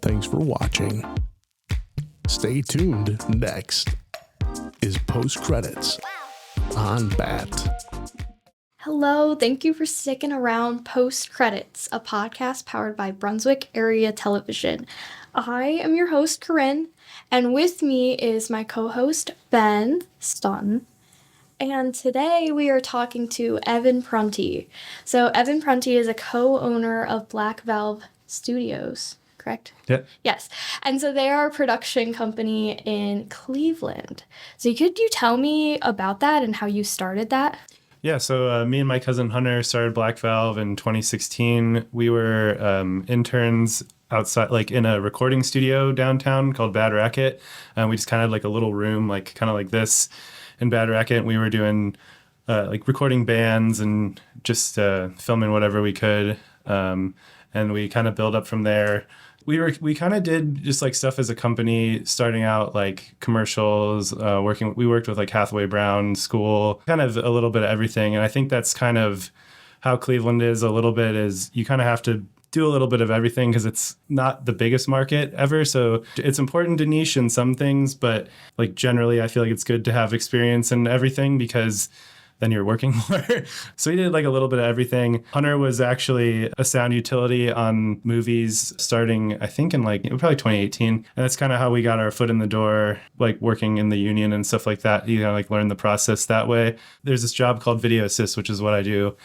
Thanks for watching. Stay tuned. Next is post credits on Bat. Hello, thank you for sticking around. Post Credits, a podcast powered by Brunswick Area Television. I am your host, Corinne, and with me is my co-host, Ben Staunton. And today we are talking to Evan Prunty. So Evan Prunty is a co-owner of Black Valve Studios, correct? Yeah. Yes. And so they are a production company in Cleveland. So could you tell me about that and how you started that? Yeah, so me and my cousin Hunter started Black Valve in 2016. We were interns outside, like in a recording studio downtown called Bad Racket. We just kind of had like a little room, like kind of like this in Bad Racket. We were doing like recording bands and just filming whatever we could. And we kind of build up from there. We kind of did just like stuff as a company, starting out like commercials, we worked with like Hathaway Brown School, kind of a little bit of everything. And I think that's kind of how Cleveland is a little bit, is you kind of have to do a little bit of everything because it's not the biggest market ever. So it's important to niche in some things, but like generally I feel like it's good to have experience in everything because then you're working more. So we did like a little bit of everything. Hunter was actually a sound utility on movies starting, I think, in like probably 2018. And that's kind of how we got our foot in the door, like working in the union and stuff like that. You know, like learn the process that way. There's this job called video assist, which is what I do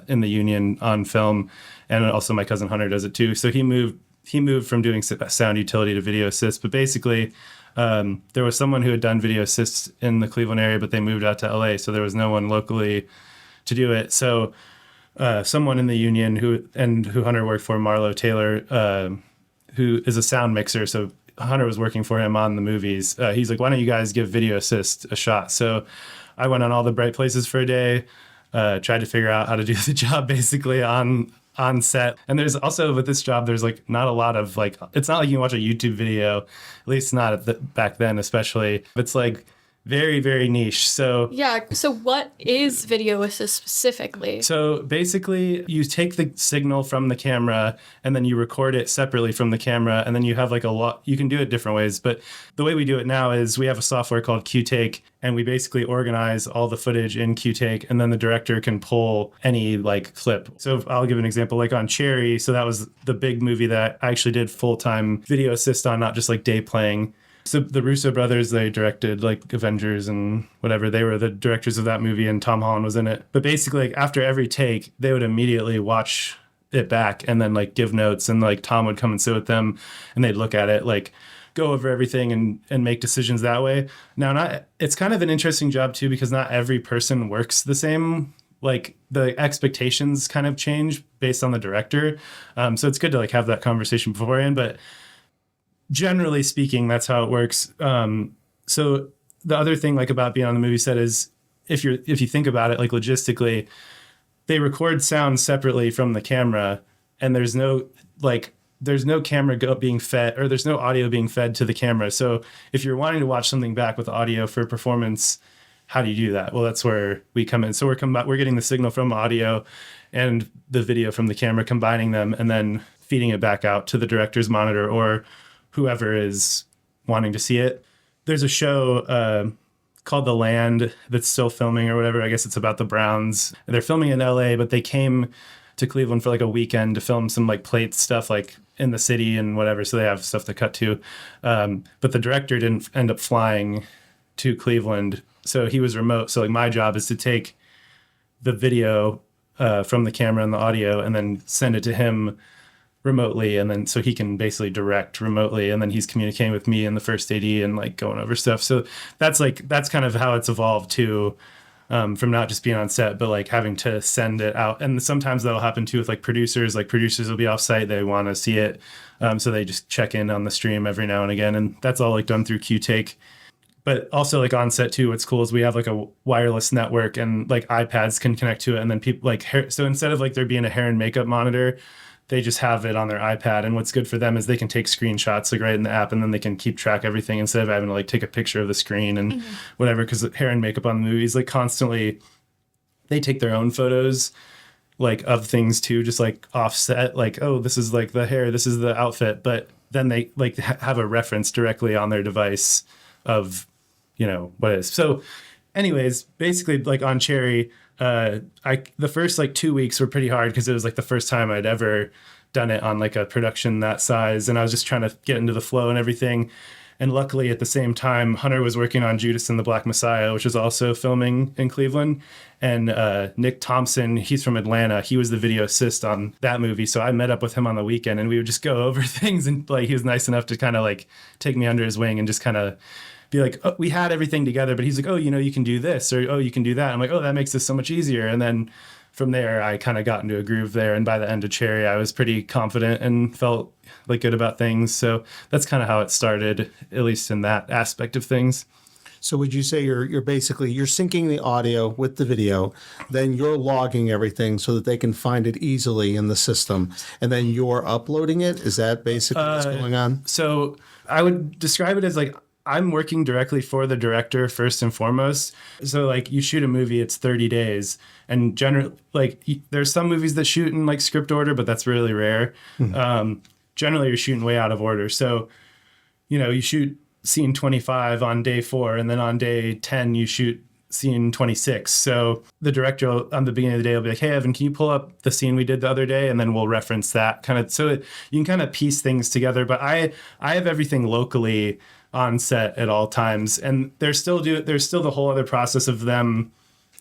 in the union on film. And also my cousin Hunter does it too. So he moved from doing sound utility to video assist. But basically, there was someone who had done video assists in the Cleveland area, but they moved out to LA, so there was no one locally to do it. So someone in the union who Hunter worked for, Marlo Taylor, who is a sound mixer, so Hunter was working for him on the movies. He's like, why don't you guys give video assist a shot? So I went on all the bright places for a day, tried to figure out how to do the job basically on set. And there's also, with this job, there's like not a lot of like, it's not like you can watch a YouTube video, at least not back then especially. It's like very, very niche. So Yeah, so what is video assist specifically? So basically you take the signal from the camera and then you record it separately from the camera, and then you have like you can do it different ways, but the way we do it now is we have a software called Q-Take, and we basically organize all the footage in Q-Take, and then the director can pull any like clip. So I'll give an example, like on Cherry. So that was the big movie that I actually did full-time video assist on, not just like day playing. So the Russo brothers, they directed like Avengers and whatever. They were the directors of that movie, and Tom Holland was in it. But basically, like after every take, they would immediately watch it back and then like give notes, and like Tom would come and sit with them and they'd look at it, like go over everything and make decisions that way. Now, it's kind of an interesting job too, because not every person works the same. Like the expectations kind of change based on the director. So it's good to like have that conversation beforehand, but generally speaking, that's how it works. So the other thing like about being on the movie set is if you think about it, like logistically, they record sound separately from the camera, and there's no camera being fed, or there's no audio being fed to the camera. So if you're wanting to watch something back with audio for performance, how do you do that? Well, that's where we come in. So we're getting the signal from audio and the video from the camera, combining them, and then feeding it back out to the director's monitor or whoever is wanting to see it. There's a show called The Land that's still filming or whatever. I guess it's about the Browns. They're filming in LA, but they came to Cleveland for like a weekend to film some like plate stuff like in the city and whatever. So they have stuff to cut to. But the director didn't end up flying to Cleveland, so he was remote. So like my job is to take the video from the camera and the audio and then send it to him remotely, and then so he can basically direct remotely, and then he's communicating with me and the first AD and like going over stuff. So that's kind of how it's evolved too, from not just being on set but like having to send it out. And sometimes that'll happen too with like producers will be off site, they want to see it, so they just check in on the stream every now and again, and that's all like done through Q-Take. But also like on set too, what's cool is we have like a wireless network, and like iPads can connect to it, and then people like so instead of like there being a hair and makeup monitor, they just have it on their iPad. And what's good for them is they can take screenshots like right in the app, and then they can keep track of everything instead of having to like take a picture of the screen and whatever. Because hair and makeup on the movies, like constantly, they take their own photos like of things too, just like offset, like, oh, this is like the hair, this is the outfit, but then they like have a reference directly on their device of, you know, what it is. So anyways, basically like on Cherry, the first like 2 weeks were pretty hard because it was like the first time I'd ever done it on like a production that size. And I was just trying to get into the flow and everything. And luckily at the same time, Hunter was working on Judas and the Black Messiah, which is also filming in Cleveland. And Nick Thompson, he's from Atlanta. He was the video assist on that movie. So I met up with him on the weekend and we would just go over things. And like, he was nice enough to kind of like take me under his wing and just kind of be like, oh, we had everything together, but he's like, oh, you know, you can do this, or, oh, you can do that. I'm like, oh, that makes this so much easier. And then from there, I kind of got into a groove there. And by the end of Cherry, I was pretty confident and felt like good about things. So that's kind of how it started, at least in that aspect of things. So would you say you're basically, you're syncing the audio with the video, then you're logging everything so that they can find it easily in the system, and then you're uploading it? Is that basically what's going on? So I would describe it as like, I'm working directly for the director first and foremost. So like you shoot a movie, it's 30 days. And generally, like there's some movies that shoot in like script order, but that's really rare. Generally, you're shooting way out of order. So, you know, you shoot scene 25 on day 4, and then on day 10, you shoot scene 26. So the director on the beginning of the day will be like, hey, Evan, can you pull up the scene we did the other day? And then we'll reference that kind of, so you can kind of piece things together. But I have everything locally on set at all times. And there's still the whole other process of them.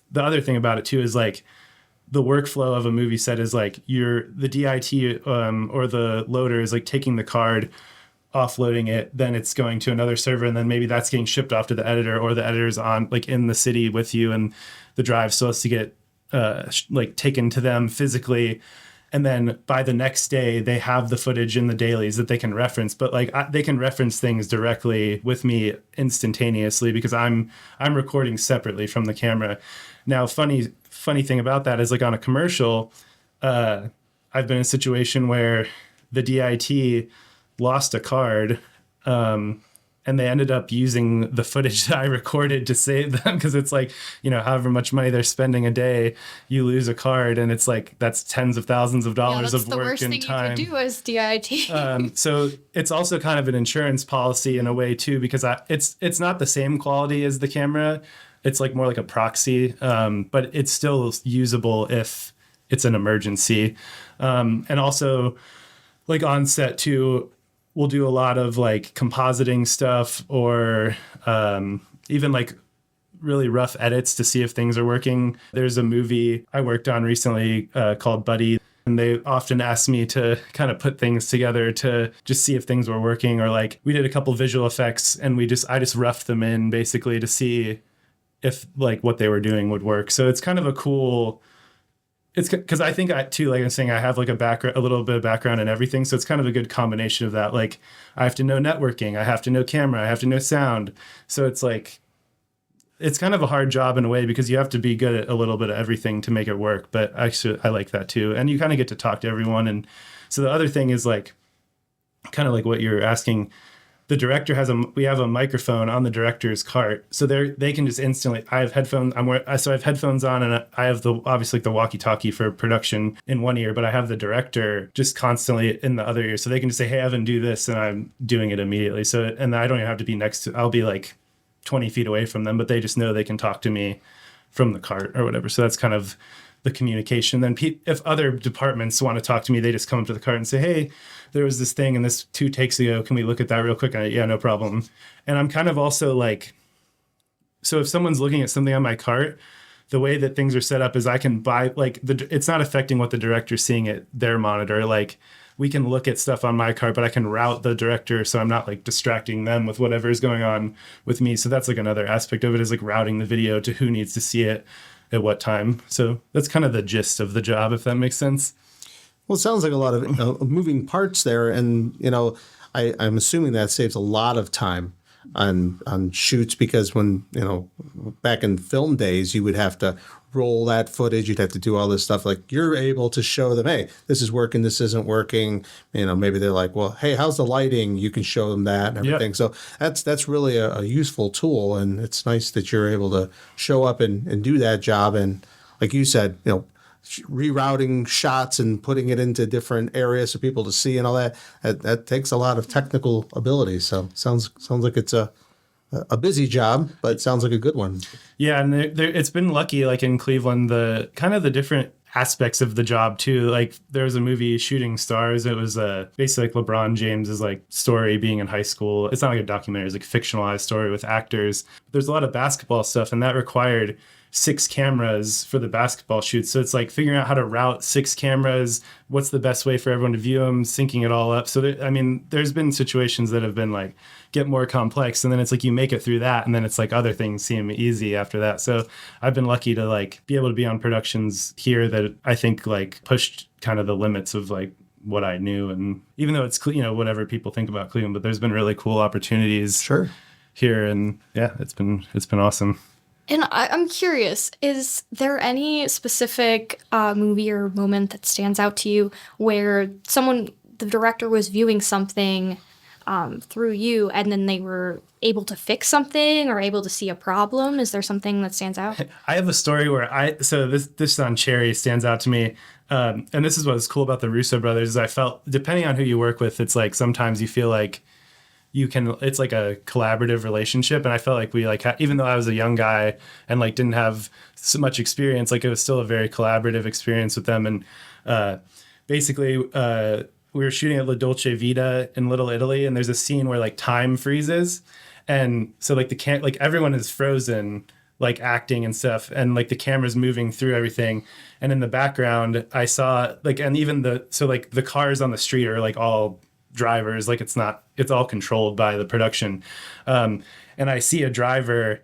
The other thing about it too is like the workflow of a movie set is like the DIT or the loader is like taking the card, offloading it, then it's going to another server, and then maybe that's getting shipped off to the editor, or the editor's on like in the city with you, and the drive still has to get like taken to them physically. And then by the next day, they have the footage in the dailies that they can reference. But like they can reference things directly with me instantaneously because I'm recording separately from the camera. Now, funny thing about that is like on a commercial, I've been in a situation where the DIT lost a card, and they ended up using the footage that I recorded to save them, because it's like, you know, however much money they're spending a day, you lose a card, and it's like that's tens of thousands of dollars of work and time. That's the worst thing you could do as DIT. So it's also kind of an insurance policy in a way too, because it's not the same quality as the camera. It's like more like a proxy, but it's still usable if it's an emergency. And also, like on set too, we'll do a lot of like compositing stuff, or even like really rough edits to see if things are working. There's a movie I worked on recently called Buddy, and they often ask me to kind of put things together to just see if things were working, or like we did a couple visual effects and I just roughed them in basically to see if like what they were doing would work. So it's kind of a cool. It's because I think like I'm saying, I have like a little bit of background in everything. So it's kind of a good combination of that. Like I have to know networking, I have to know camera, I have to know sound. So it's like, it's kind of a hard job in a way because you have to be good at a little bit of everything to make it work. But actually I like that too. And you kind of get to talk to everyone. And so the other thing is like, kind of like what you're asking, the director we have a microphone on the director's cart, so they can just instantly. I have headphones. So I have headphones on, and I have obviously like the walkie-talkie for production in one ear, but I have the director just constantly in the other ear, so they can just say, "Hey, Evan, do this," and I'm doing it immediately. So, and I don't even have to be next to. I'll be like 20 feet away from them, but they just know they can talk to me from the cart or whatever. So that's kind of the communication. Then if other departments want to talk to me, they just come up to the cart and say, "Hey, there was this thing in this 2 takes ago. Can we look at that real quick?" Yeah, no problem. And I'm kind of also like, so if someone's looking at something on my cart, the way that things are set up is I can buy, like, it's not affecting what the director's seeing at their monitor. Like, we can look at stuff on my cart, but I can route the director so I'm not like distracting them with whatever is going on with me. So that's like another aspect of it, is like routing the video to who needs to see it at what time. So that's kind of the gist of the job, if that makes sense. Well, it sounds like a lot of moving parts there, and you know, I'm assuming that saves a lot of time on shoots, because when, you know, back in film days, you would have to roll that footage, you'd have to do all this stuff. Like, you're able to show them, hey, this is working, this isn't working. You know, maybe they're like, well, hey, how's the lighting? You can show them that and everything. Yep. So that's really a useful tool, and it's nice that you're able to show up and do that job. And like you said, you know, rerouting shots and putting it into different areas for people to see and all that. That takes a lot of technical ability. So sounds like it's a busy job, but it sounds like a good one. Yeah, and it's been lucky, like in Cleveland, the kind of the different aspects of the job too. Like there was a movie, Shooting Stars. It was basically like LeBron James's like story being in high school. It's not like a documentary; it's like a fictionalized story with actors. There's a lot of basketball stuff, and that required 6 cameras for the basketball shoots. So it's like figuring out how to route 6 cameras, what's the best way for everyone to view them, syncing it all up. So there's been situations that have been like get more complex, and then it's like you make it through that, and then it's like other things seem easy after that. So I've been lucky to like be able to be on productions here that I think like pushed kind of the limits of like what I knew. And even though it's, whatever people think about Cleveland, but there's been really cool opportunities here, and yeah, it's been awesome. And I'm curious, is there any specific movie or moment that stands out to you where the director was viewing something through you and then they were able to fix something or able to see a problem? Is there something that stands out? I have a story where this on Cherry stands out to me. And this is what's cool about the Russo brothers is I felt, depending on who you work with, it's like sometimes you feel like it's like a collaborative relationship. And I felt like we like, even though I was a young guy and like didn't have so much experience, like it was still a very collaborative experience with them. And basically we were shooting at La Dolce Vita in Little Italy, and there's a scene where like time freezes. And so like like everyone is frozen, like acting and stuff. And like the camera's moving through everything. And in the background I saw like, and even the cars on the street are like all drivers, like it's all controlled by the production. And I see a driver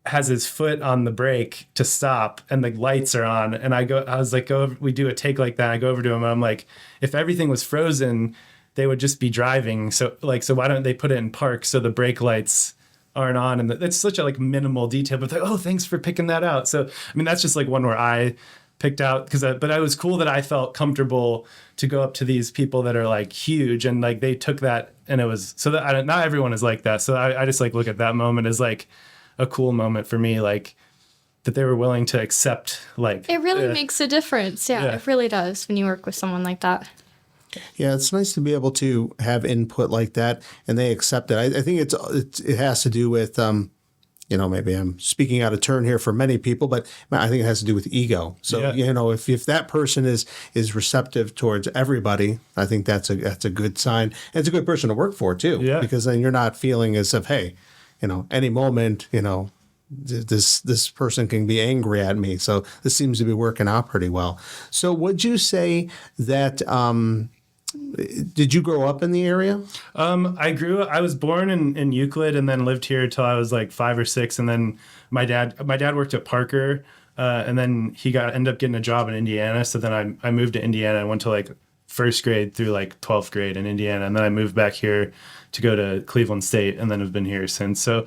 has his foot on the brake to stop and the lights are on. And we do a take like that. I go over to him and I'm like, if everything was frozen, they would just be driving. So why don't they put it in park so the brake lights aren't on? And it's such a like minimal detail, but like, oh, thanks for picking that out. So, I mean, that's just like one where I picked out but it was cool that I felt comfortable to go up to these people that are like huge and like they took that, and it was so that not everyone is like that. So I just like look at that moment as like a cool moment for me, like that they were willing to accept. Like it really makes a difference. Yeah, it really does when you work with someone like that. Yeah, it's nice to be able to have input like that and they accept it. I think it has to do with maybe I'm speaking out of turn here for many people, but I think it has to do with ego. So, if that person is receptive towards everybody, I think that's a good sign. And it's a good person to work for too, because then you're not feeling as if, hey, any moment, this person can be angry at me. So this seems to be working out pretty well. So would you say that, did you grow up in the area? I was born in Euclid and then lived here till I was like 5 or 6. And then my dad worked at Parker, and then he ended up getting a job in Indiana. So then I moved to Indiana. I went to like first grade through like 12th grade in Indiana. And then I moved back here to go to Cleveland State, and then have been here since. So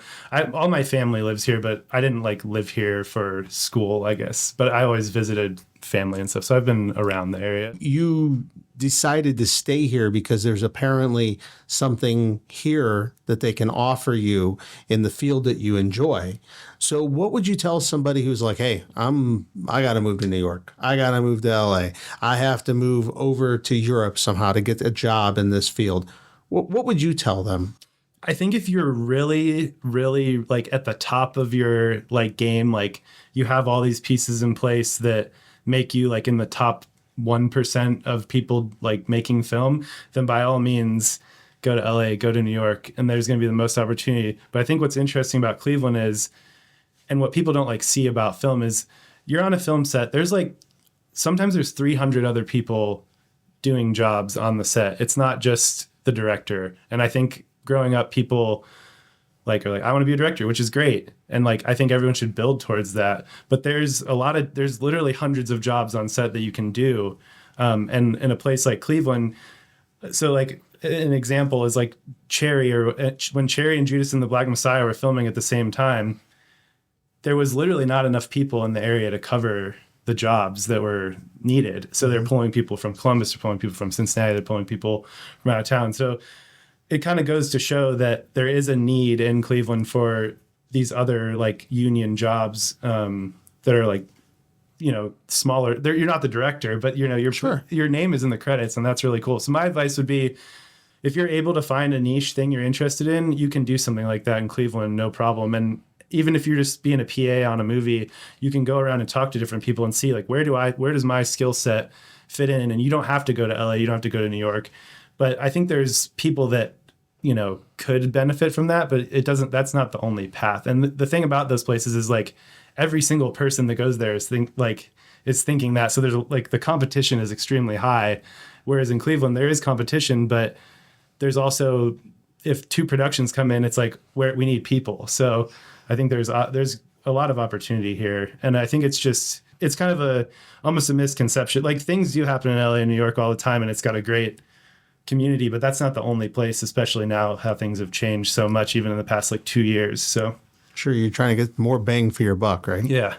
all my family lives here, but I didn't like live here for school, I guess. But I always visited family and stuff. So I've been around the area. You decided to stay here because there's apparently something here that they can offer you in the field that you enjoy. So what would you tell somebody who's like, hey, I got to move to New York. I got to move to LA. I have to move over to Europe somehow to get a job in this field. What would you tell them? I think if you're really, really like at the top of your like game, like you have all these pieces in place that make you like in the top 1% of people like making film, then by all means go to LA, go to New York, and there's going to be the most opportunity. But I think what's interesting about Cleveland is, and what people don't like see about film is, you're on a film set. Sometimes there's 300 other people doing jobs on the set. It's not just the director. And I think growing up, people are like, I want to be a director, which is great. And like, I think everyone should build towards that. But there's literally hundreds of jobs on set that you can do. And in a place like Cleveland, so like an example is like Cherry, or when Cherry and Judas and the Black Messiah were filming at the same time, there was literally not enough people in the area to cover the jobs that were needed. So they're pulling people from Columbus, they're pulling people from Cincinnati, they're pulling people from out of town. So it kind of goes to show that there is a need in Cleveland for these other like union jobs that are like smaller. You're not the director, but your name is in the credits, and that's really cool. So my advice would be, if you're able to find a niche thing you're interested in, you can do something like that in Cleveland, no problem. And even if you're just being a PA on a movie, you can go around and talk to different people and see like, where does my skill set fit in? And you don't have to go to LA, you don't have to go to New York. But I think there's people that, could benefit from that, but that's not the only path. And the thing about those places is like every single person that goes there is thinking that. So there's like the competition is extremely high. Whereas in Cleveland, there is competition, but there's also, if two productions come in, it's like where we need people. So I think there's a lot of opportunity here. And I think it's kind of almost a misconception. Like things do happen in LA and New York all the time, and it's got a great community, but that's not the only place, especially now how things have changed so much, even in the past 2 years. So sure, you're trying to get more bang for your buck, right? Yeah.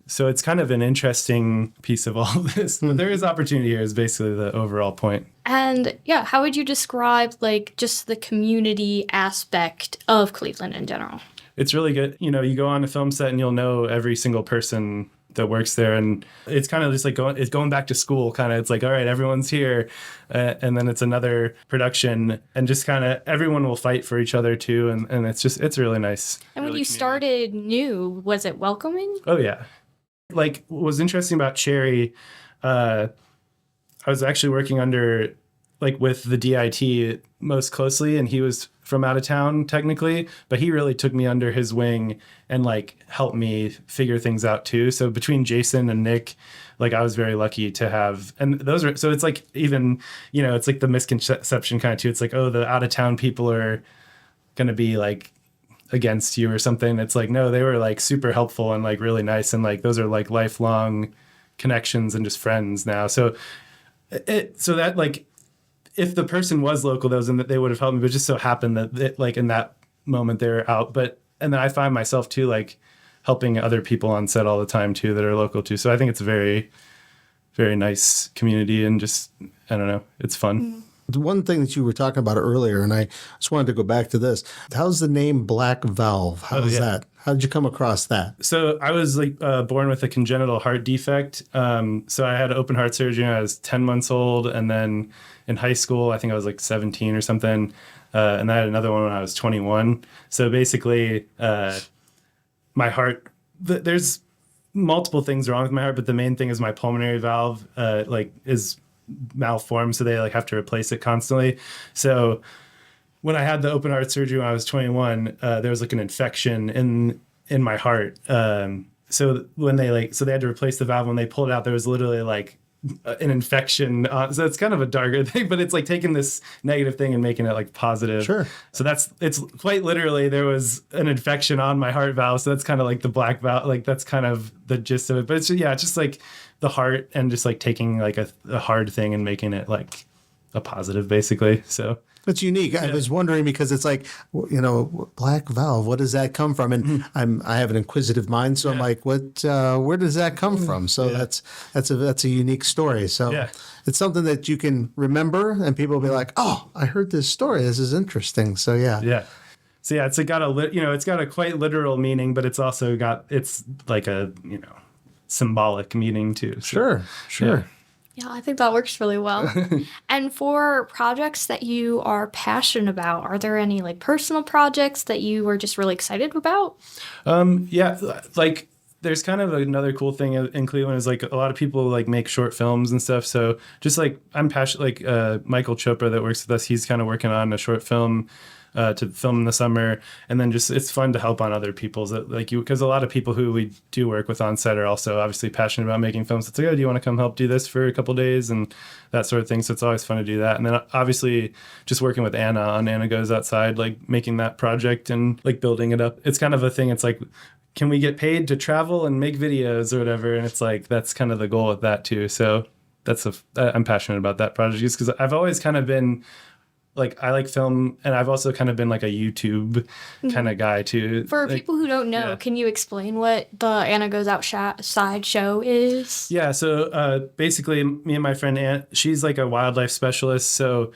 So it's kind of an interesting piece of all of this. But there is opportunity here is basically the overall point. And how would you describe just the community aspect of Cleveland in general? It's really good. You go on a film set and you'll know every single person that works there, and it's kind of just like going back to school. Kind of, it's like, all right, everyone's here, and then it's another production, and just kind of everyone will fight for each other too, and it's really nice. And when really you started new, was it welcoming? Oh yeah, like what was interesting about Cherry, I was actually working under with the DIT most closely, and he was from out of town technically, but he really took me under his wing and helped me figure things out too. So between Jason and Nick, I was very lucky to have, and those are, so it's even, it's the misconception kind of too. It's oh, the out of town people are going to be against you or something. It's no, they were super helpful and really nice. And those are lifelong connections and just friends now. So that if the person was local, that they would have helped me, but it just so happened that in that moment they're out. And then I find myself too, helping other people on set all the time too, that are local too. So I think it's a very, very nice community, and just, I don't know, it's fun. Mm-hmm. The one thing that you were talking about earlier, and I just wanted to go back to this. How's the name Black Valve? How's that? How did you come across that? So I was born with a congenital heart defect. So I had open heart surgery when I was 10 months old. And then in high school, I think I was 17 or something. And I had another one when I was 21. So basically, my heart, there's multiple things wrong with my heart, but the main thing is my pulmonary valve is malformed, so they have to replace it constantly. So when I had the open heart surgery when I was 21, there was an infection in my heart. So when they they had to replace the valve. When they pulled it out, there was literally an infection. So it's kind of a darker thing, but it's taking this negative thing and making it positive. Sure. So it's quite literally, there was an infection on my heart valve. So that's kind of the black valve. That's kind of the gist of it. But it's just the heart, and just taking a hard thing and making it a positive, basically. So it's unique. Yeah. I was wondering because it's Black Valve. What does that come from? And I have an inquisitive mind, so I'm what? Where does that come from? So that's a unique story. So it's something that you can remember, and people will be oh, I heard this story. This is interesting. So yeah. So it's got a quite literal meaning, but it's also got a symbolic meaning too. So, Sure. Yeah, I think that works really well. And for projects that you are passionate about, are there any personal projects that you were just really excited about? There's kind of another cool thing in Cleveland is a lot of people make short films and stuff. So just I'm passionate, Michael Chopra that works with us, he's kind of working on a short film to film in the summer, and then just it's fun to help on other people's because a lot of people who we do work with on set are also obviously passionate about making films. It's do you want to come help do this for a couple days and that sort of thing. So it's always fun to do that. And then obviously just working with Anna on Anna Goes Outside, making that project and building it up. It's kind of a thing. It's can like to travel and make videos or whatever? And it's that's kind of the goal with that too. So I'm passionate about that project just because I've always kind of been I like film, and I've also kind of been a YouTube kind of guy too. For people who don't know, can you explain what the Anna Goes Outside show is? Yeah, so basically me and my friend Aunt, she's a wildlife specialist, so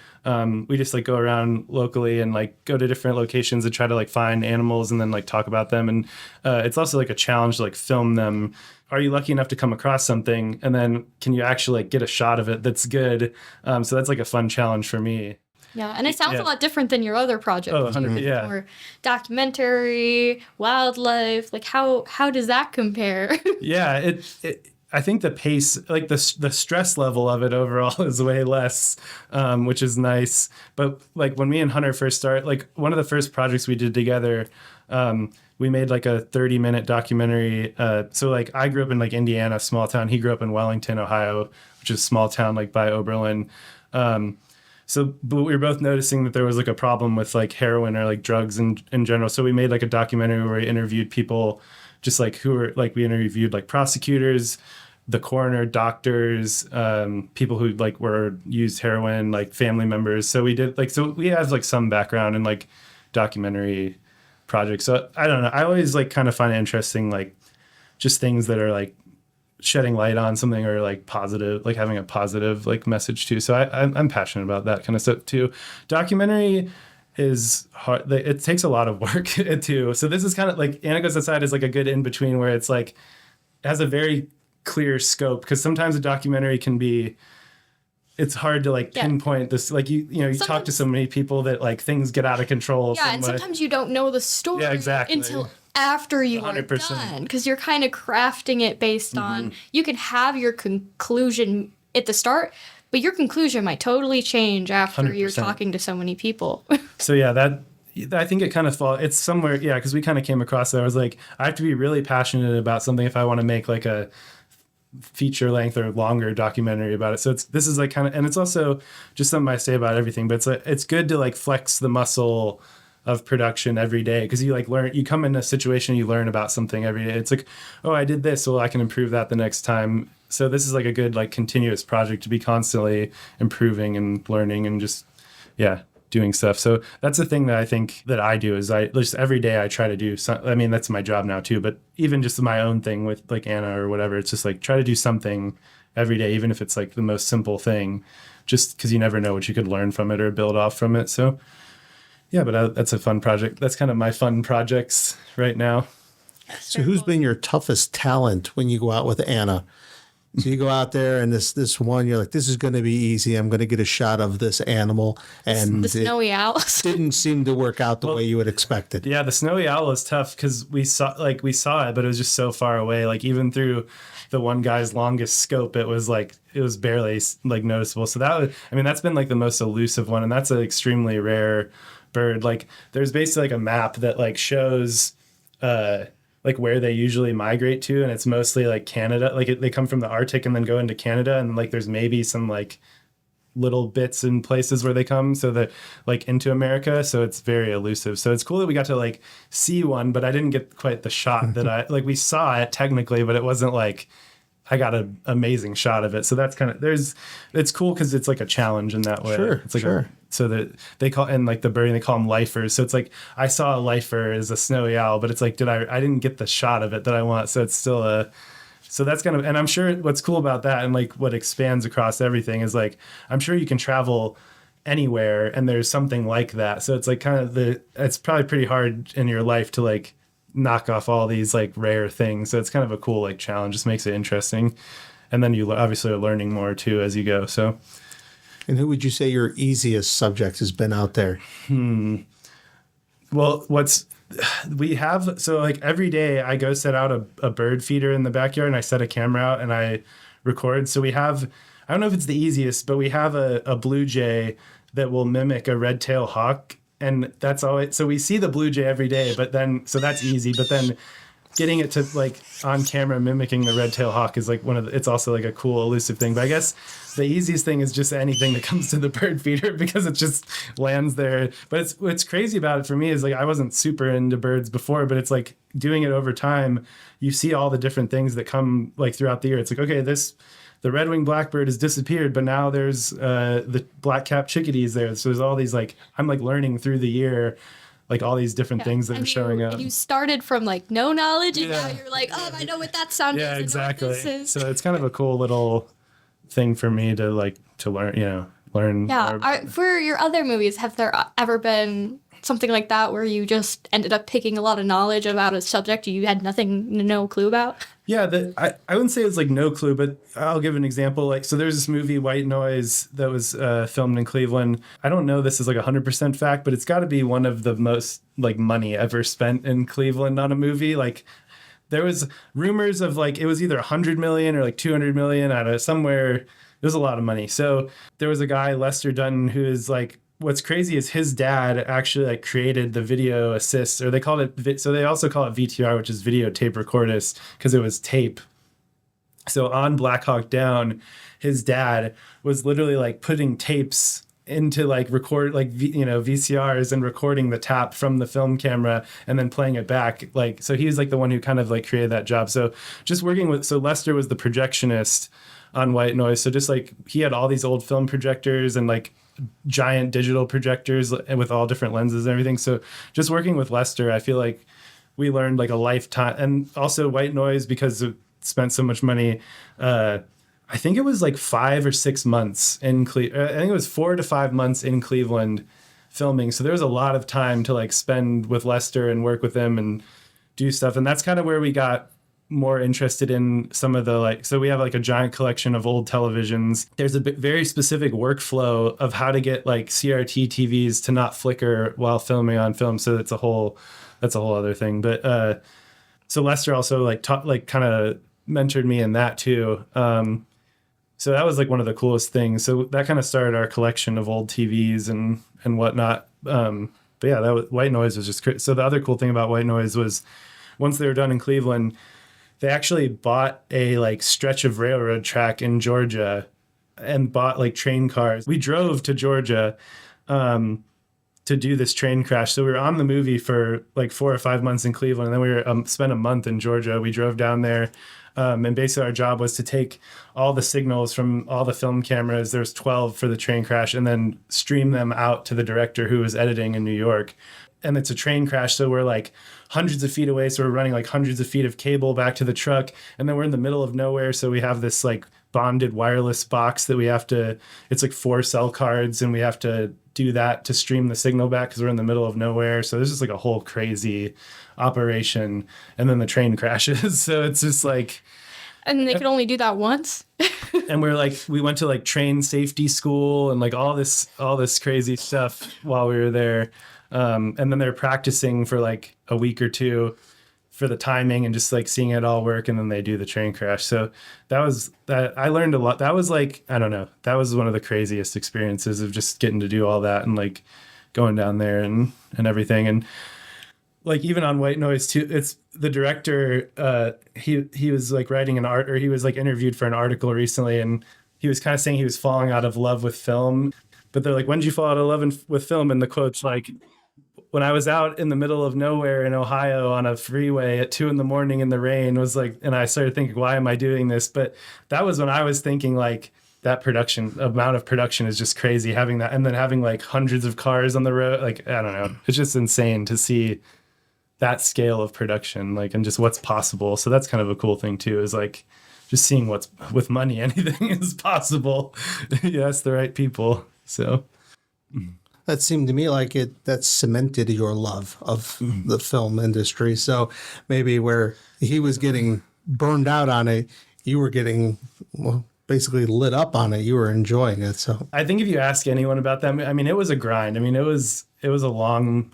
we just go around locally and go to different locations and try to find animals and then talk about them. And it's also a challenge to film them are you lucky enough to come across something, and then can you actually like get a shot of it that's good? So that's like a fun challenge for me. Yeah, and it sounds a lot different than your other projects. Oh, 100%, yeah. Or documentary, wildlife. Like how does that compare? Yeah, I think the pace, like the stress level of it overall is way less, which is nice. But like when me and Hunter first started, like one of the first projects we did together, we made like a 30-minute documentary. So like I grew up in like Indiana, small town. He grew up in Wellington, Ohio, which is a small town like by Oberlin. But we were both noticing that there was like a problem with like heroin or like drugs in general. So we made like a documentary where we interviewed people just like who were like, we interviewed like prosecutors, the coroner, doctors, people who like used heroin, like family members. So we did like, so we have like some background in like documentary projects. So I don't know. I always like kind of find it interesting, like just things that are like shedding light on something or like positive, like having a positive like message too. So I'm passionate about that kind of stuff too. Documentary is hard. It takes a lot of work too. So this is kind of like Anna Goes Outside is like a good in between where it's like, it has a very clear scope, because sometimes a documentary can be, it's hard to like pinpoint this, like you talk to so many people that like things get out of control. Yeah, and sometimes you don't know the story until after you 100%. Are done, because you're kind of crafting it based on, you can have your conclusion at the start, but your conclusion might totally change after 100%. You're talking to so many people. So yeah, I think it kind of it's somewhere, yeah, because we kind of came across that. I was like, I have to be really passionate about something if I want to make like a feature length or longer documentary about it. So this is like kind of, and it's also just something I say about everything, but it's good to like flex the muscle of production every day, because you like learn, you come in a situation, you learn about something every day. It's like, oh, I did this, well, I can improve that the next time. So this is like a good like continuous project to be constantly improving and learning and just doing stuff. So that's the thing that I think that I do is I just every day I try to do I mean, that's my job now too, but even just my own thing with like Anna or whatever, it's just like try to do something every day, even if it's like the most simple thing, just because you never know what you could learn from it or build off from it. So yeah, but that's a fun project. That's kind of my fun projects right now. So who's been your toughest talent when you go out with Anna? So you go out there and this one, you're like, this is going to be easy. I'm going to get a shot of this animal. And the snowy owls didn't seem to work out the way you had expected. Yeah, the snowy owl is tough because we saw it, but it was just so far away. Like even through the one guy's longest scope, it was barely like noticeable. So that's been like the most elusive one. And that's an extremely rare bird. Like there's basically like a map that like shows, like where they usually migrate to, and it's mostly like Canada. Like they come from the Arctic and then go into Canada, and like there's maybe some like little bits and places where they come, so that like into America. So it's very elusive. So it's cool that we got to like see one, but I didn't get quite the shot that I like. We saw it technically, but it wasn't like I got an amazing shot of it. So that's kind of it's cool because it's like a challenge in that way. Sure, it's like sure. So that they call, and like the birding, they call them lifers. So it's like I saw a lifer as a snowy owl, but it's like I didn't get the shot of it that I want. So it's still so that's kind of, and I'm sure what's cool about that and like what expands across everything is like, I'm sure you can travel anywhere and there's something like that. So it's like kind of it's probably pretty hard in your life to like knock off all these like rare things. So it's kind of a cool like challenge, just makes it interesting. And then you obviously are learning more too as you go. So. And who would you say your easiest subject has been out there? Well, so like every day I go set out a bird feeder in the backyard and I set a camera out and I record. So we have, I don't know if it's the easiest, but we have a blue jay that will mimic a red-tailed hawk. And that's always, so we see the blue jay every day, but then, so that's easy. But then getting it to like on camera mimicking the red-tailed hawk is like it's also like a cool elusive thing. But I guess the easiest thing is just anything that comes to the bird feeder because it just lands there. But what's crazy about it for me is like I wasn't super into birds before, but it's like doing it over time, you see all the different things that come like throughout the year. It's like, okay, the red-winged blackbird has disappeared, but now there's the black-capped chickadees there. So there's all these like, I'm like learning through the year like all these different things that are showing up. You started from like no knowledge and now you're like, oh, I know what that sound is. Yeah, exactly. I know what this is. So it's kind of a cool little thing for me to learn, learn. Yeah. For your other movies, have there ever been something like that where you just ended up picking a lot of knowledge about a subject you had no clue about? Yeah, I wouldn't say it's like no clue, but I'll give an example. Like, so there's this movie, White Noise, that was filmed in Cleveland. I don't know this is like 100% fact, but it's got to be one of the most like money ever spent in Cleveland on a movie. Like, there was rumors of like it was either 100 million or like 200 million out of somewhere. There's a lot of money. So there was a guy, Lester Dutton, who is like, what's crazy is his dad actually like created the video assist, or they called it, so they also call it VTR, which is video tape recordist, because it was tape. So on Black Hawk Down, his dad was literally like putting tapes into like record, like, VCRs, and recording the tap from the film camera and then playing it back. Like, so he was like the one who kind of like created that job. So just working with, so Lester was the projectionist on White Noise. So just like he had all these old film projectors and like giant digital projectors with all different lenses and everything. So just working with Lester, I feel like we learned like a lifetime. And also White Noise, because it spent so much money, I think it was like 5 or 6 months in I think it was 4 to 5 months in Cleveland filming. So there was a lot of time to like spend with Lester and work with him and do stuff. And that's kind of where we got more interested in some of the like, so we have like a giant collection of old televisions. There's a very specific workflow of how to get like CRT TVs to not flicker while filming on film. So that's a whole other thing. But so Lester also like taught, like kind of mentored me in that too. So that was like one of the coolest things. So that kind of started our collection of old TVs and whatnot. But yeah, that was, White Noise was just crazy. So the other cool thing about White Noise was once they were done in Cleveland, they actually bought a like stretch of railroad track in Georgia and bought like train cars. We drove to Georgia to do this train crash. So we were on the movie for like 4 or 5 months in Cleveland. And then we were spent a month in Georgia. We drove down there. And basically our job was to take all the signals from all the film cameras. There's 12 for the train crash, and then stream them out to the director who was editing in New York. And it's a train crash, so we're like hundreds of feet away, so we're running like hundreds of feet of cable back to the truck, and then we're in the middle of nowhere, so we have this like bonded wireless box that we have to, it's like 4 cell cards, and we have to do that to stream the signal back because we're in the middle of nowhere. So there's just like a whole crazy operation, and then the train crashes. So it's just like, And they could only do that once? and we went to like train safety school and like all this crazy stuff while we were there. And then they're practicing for like a week or 2 for the timing and just like seeing it all work. And then they do the train crash. So that I learned a lot. That was like, I don't know, that was one of the craziest experiences of just getting to do all that and like going down there and everything. And like even on White Noise too, it's the director, he was like writing he was like interviewed for an article recently, and he was kind of saying he was falling out of love with film. But they're like, when did you fall out of love with film? And the quote's like, when I was out in the middle of nowhere in Ohio on a freeway at 2 a.m. in the rain, was like, and I started thinking, why am I doing this? But that was when I was thinking like that amount of production is just crazy, having that, and then having like hundreds of cars on the road. Like, I don't know. It's just insane to see that scale of production, like, and just what's possible. So that's kind of a cool thing too, is like just seeing what's with money, anything is possible. You ask the right people. So that seemed to me like that cemented your love of the film industry. So maybe where he was getting burned out on it, you were getting basically lit up on it. You were enjoying it. So I think if you ask anyone about that, I mean, it was a grind. I mean, it was a long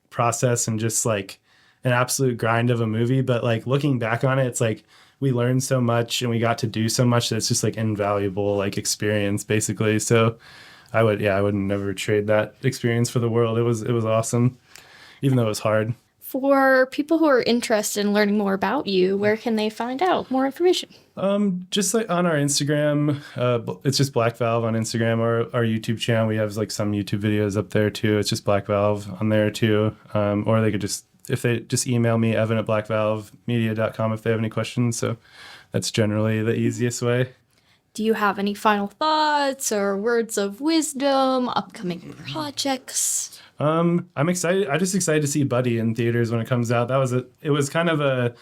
process and just like an absolute grind of a movie. But like looking back on it, it's like we learned so much and we got to do so much that it's just like invaluable like experience basically. So I would never trade that experience for the world. It was awesome, even though it was hard. For people who are interested in learning more about you, where can they find out more information? Just like on our Instagram, it's just Black Valve on Instagram, or our YouTube channel. We have like some YouTube videos up there too. It's just Black Valve on there too. Or they could if they just email me, evan@blackvalvemedia.com if they have any questions. So that's generally the easiest way. Do you have any final thoughts or words of wisdom, upcoming projects? I'm excited. I'm just excited to see Buddy in theaters when it comes out. It was kind of a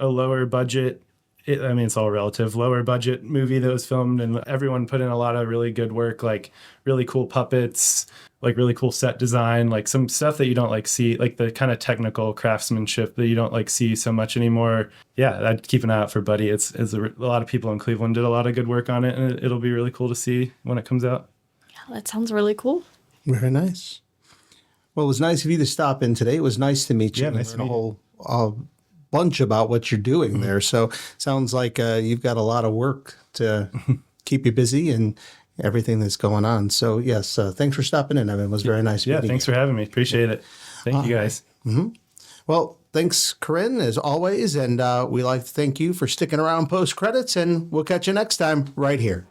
lower budget I mean, it's all relative. Lower budget movie that was filmed, and everyone put in a lot of really good work, like really cool puppets, like really cool set design, like some stuff that you don't like see, like the kind of technical craftsmanship that you don't like see so much anymore. Yeah, I'd keep an eye out for Buddy. It's a lot of people in Cleveland did a lot of good work on it, and it'll be really cool to see when it comes out. Yeah, that sounds really cool. Very nice. Well, it was nice of you to stop in today. It was nice to meet you. Yeah, nice to meet you. A whole bunch about what you're doing there. So sounds like you've got a lot of work to keep you busy and everything that's going on. So yes, thanks for stopping in, Evan. It was very nice meeting you. Yeah, thanks for having me. Appreciate it. Thank you guys. Well, thanks, Corinne, as always. And we like to thank you for sticking around post credits, and we'll catch you next time right here.